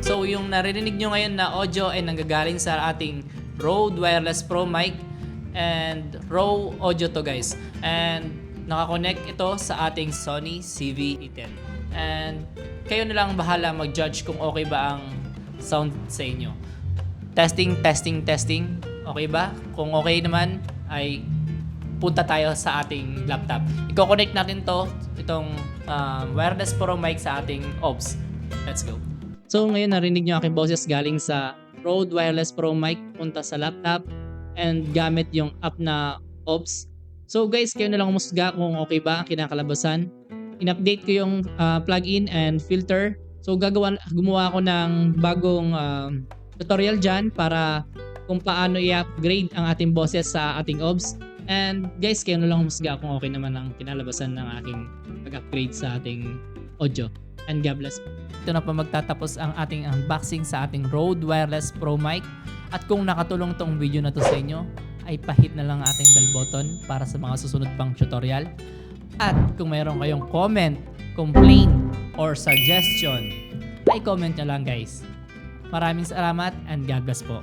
So yung naririnig nyo ngayon na audio ay nanggagaling sa ating Rode Wireless Pro Mic and raw audio to guys. And nakakonect ito sa ating Sony CV-E10. And kayo na lang bahala mag-judge kung okay ba ang sound sa inyo. Testing, testing, testing. Okay ba? Kung okay naman ay punta tayo sa ating laptop. I-connect natin itong wireless pro mic sa ating OBS. Let's go. So ngayon narinig nyo aking boses galing sa Rode Wireless Pro Mic punta sa laptop and gamit yung app na OBS. So guys, kayo na lang umusga kung okay ba ang kinakalabasan. In-update ko yung plugin and filter. So gumawa ako ng bagong tutorial dyan para kung paano i-upgrade ang ating boses sa ating OBS. And guys, kayo na lang umusga kung okay naman ang kinalabasan ng aking pag-upgrade sa ating audio. And God bless. Ito na pa magtatapos ang ating unboxing sa ating Rode Wireless Pro Mic. At kung nakatulong tong video na to sa inyo, ay pahit na lang ating bell button para sa mga susunod pang tutorial. At kung mayroon kayong comment, complaint, or suggestion, ay comment nyo lang guys. Maraming salamat and God bless po.